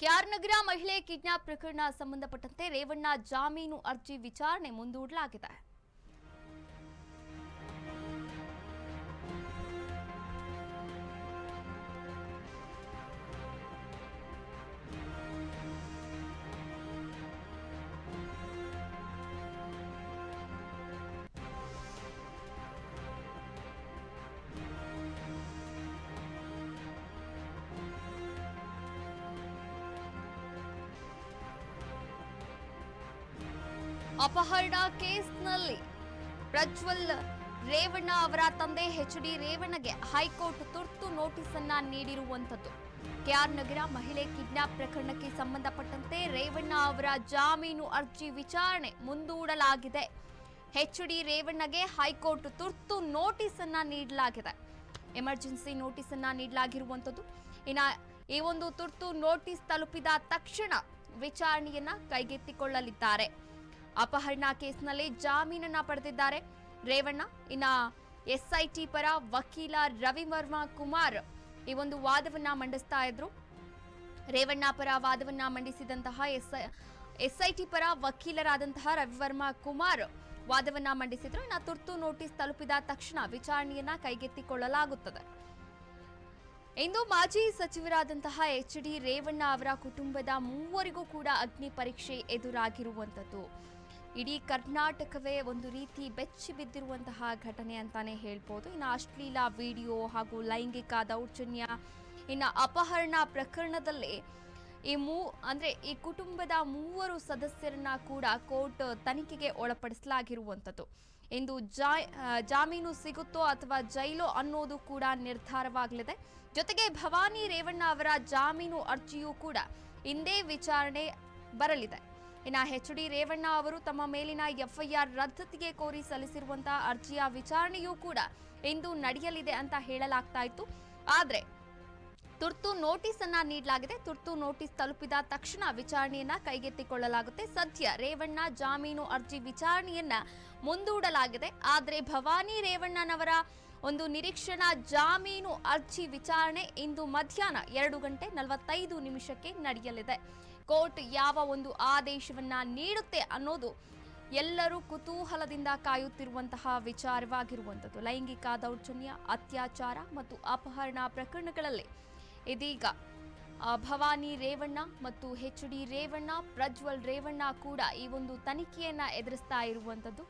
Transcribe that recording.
ಕೆಆರ್ನಗರ ಮಹಿಳೆ ಕಿಡ್ನಾಪ್ ಪ್ರಕರಣ ಸಂಬಂಧಪಟ್ಟಂತೆ ರೇವಣ್ಣ ಜಾಮೀನು ಅರ್ಜಿ ವಿಚಾರಣೆ ಮುಂದೂಡಲಾಗಿದೆ. ಅಪಹರಣ ಕೇಸ್ನಲ್ಲಿ ಪ್ರಜ್ವಲ್ ರೇವಣ್ಣ ಅವರ ತಂದೆ ಎಚ್.ಡಿ. ರೇವಣ್ಣಗೆ ಹೈಕೋರ್ಟ್ ತುರ್ತು ನೋಟಿಸ್ ಅನ್ನ ನೀಡಿರುವಂತದ್ದು. ಕೆಆರ್ನಗರ ಮಹಿಳೆ ಕಿಡ್ನಾಪ್ ಪ್ರಕರಣಕ್ಕೆ ಸಂಬಂಧಪಟ್ಟಂತೆ ರೇವಣ್ಣ ಅವರ ಜಾಮೀನು ಅರ್ಜಿ ವಿಚಾರಣೆ ಮುಂದೂಡಲಾಗಿದೆ. ಎಚ್.ಡಿ. ರೇವಣ್ಣಗೆ ಹೈಕೋರ್ಟ್ ತುರ್ತು ನೋಟಿಸ್ ಅನ್ನ ನೀಡಲಾಗಿದೆ. ಎಮರ್ಜೆನ್ಸಿ ನೋಟಿಸ್ ಅನ್ನ ನೀಡಲಾಗಿರುವಂತದ್ದು. ಈ ಒಂದು ತುರ್ತು ನೋಟಿಸ್ ತಲುಪಿದ ತಕ್ಷಣ ವಿಚಾರಣೆಯನ್ನ ಕೈಗೆತ್ತಿಕೊಳ್ಳಲಿದ್ದಾರೆ. ಅಪಹರಣ ಕೇಸ್ನಲ್ಲಿ ಜಾಮೀನನ್ನ ಪಡೆದಿದ್ದಾರೆ ರೇವಣ್ಣ. ಎಸ್ಐಟಿ ಪರ ವಕೀಲ ರವಿವರ್ಮ ಕುಮಾರ್ ಈ ಒಂದು ವಾದವನ್ನ ಮಂಡಿಸ್ತಾ ಇದ್ರು. ರೇವಣ್ಣ ಪರ ವಾದವನ್ನ ಮಂಡಿಸಿದಂತಹ ಎಸ್ಐಟಿ ಪರ ವಕೀಲರಾದಂತಹ ರವಿವರ್ಮ ಕುಮಾರ್ ವಾದವನ್ನ ಮಂಡಿಸಿದ್ರು. ತುರ್ತು ನೋಟಿಸ್ ತಲುಪಿದ ತಕ್ಷಣ ವಿಚಾರಣೆಯನ್ನ ಕೈಗೆತ್ತಿಕೊಳ್ಳಲಾಗುತ್ತದೆ. ಇಂದು ಮಾಜಿ ಸಚಿವರಾದಂತಹ ಎಚ್.ಡಿ. ರೇವಣ್ಣ ಅವರ ಕುಟುಂಬದ ಮೂವರಿಗೂ ಕೂಡ ಅಗ್ನಿ ಪರೀಕ್ಷೆ ಎದುರಾಗಿರುವಂತದ್ದು. ಇಡೀ ಕರ್ನಾಟಕವೇ ಒಂದು ರೀತಿ ಬೆಚ್ಚಿ ಬಿದ್ದಿರುವಂತಹ ಘಟನೆ ಅಂತಾನೆ ಹೇಳ್ಬೋದು. ಅಶ್ಲೀಲ ವಿಡಿಯೋ ಹಾಗೂ ಲೈಂಗಿಕ ದೌರ್ಜನ್ಯ ಅಪಹರಣ ಪ್ರಕರಣದಲ್ಲಿ ಈ ಕುಟುಂಬದ ಮೂವರು ಸದಸ್ಯರನ್ನ ಕೂಡ ಕೋರ್ಟ್ ತನಿಖೆಗೆ ಒಳಪಡಿಸಲಾಗಿರುವಂತದ್ದು. ಇಂದು ಜಾಮೀನು ಸಿಗುತ್ತೋ ಅಥವಾ ಜೈಲೋ ಅನ್ನೋದು ಕೂಡ ನಿರ್ಧಾರವಾಗಲಿದೆ. ಜೊತೆಗೆ ಭವಾನಿ ರೇವಣ್ಣ ಅವರ ಜಾಮೀನು ಅರ್ಜಿಯೂ ಕೂಡ ಇಂದೇ ವಿಚಾರಣೆ ಬರಲಿದೆ. ಎಚ್.ಡಿ. ರೇವಣ್ಣ ಅವರು ತಮ್ಮ ಮೇಲಿನ ಎಫ್ಐಆರ್ ರದ್ದತಿಗೆ ಕೋರಿ ಸಲ್ಲಿಸಿರುವಂತಹ ಅರ್ಜಿಯ ವಿಚಾರಣೆಯೂ ಕೂಡ ಇಂದು ನಡೆಯಲಿದೆ ಅಂತ ಹೇಳಲಾಗ್ತಾ ಇತ್ತು. ಆದ್ರೆ ತುರ್ತು ನೋಟಿಸ್ ಅನ್ನ ನೀಡಲಾಗಿದೆ. ತುರ್ತು ನೋಟಿಸ್ ತಲುಪಿದ ತಕ್ಷಣ ವಿಚಾರಣೆಯನ್ನ ಕೈಗೆತ್ತಿಕೊಳ್ಳಲಾಗುತ್ತೆ. ಸದ್ಯ ರೇವಣ್ಣ ಜಾಮೀನು ಅರ್ಜಿ ವಿಚಾರಣೆಯನ್ನ ಮುಂದೂಡಲಾಗಿದೆ. ಆದ್ರೆ ಭವಾನಿ ರೇವಣ್ಣನವರ ಒಂದು ನಿರೀಕ್ಷಣಾ ಜಾಮೀನು ಅರ್ಜಿ ವಿಚಾರಣೆ ಇಂದು ಮಧ್ಯಾಹ್ನ 2:45 ನಡೆಯಲಿದೆ. ಕೋರ್ಟ್ ಯಾವ ಒಂದು ಆದೇಶವನ್ನ ನೀಡುತ್ತೆ ಅನ್ನೋದು ಎಲ್ಲರೂ ಕುತೂಹಲದಿಂದ ಕಾಯುತ್ತಿರುವಂತಹ ವಿಚಾರವಾಗಿರುವಂಥದ್ದು. ಲೈಂಗಿಕ ದೌರ್ಜನ್ಯ, ಅತ್ಯಾಚಾರ ಮತ್ತು ಅಪಹರಣ ಪ್ರಕರಣಗಳಲ್ಲಿ ಇದೀಗ ಭವಾನಿ ರೇವಣ್ಣ ಮತ್ತು ಎಚ್.ಡಿ. ರೇವಣ್ಣ, ಪ್ರಜ್ವಲ್ ರೇವಣ್ಣ ಕೂಡ ಈ ಒಂದು ತನಿಖೆಯನ್ನ ಎದುರಿಸ್ತಾ ಇರುವಂಥದ್ದು.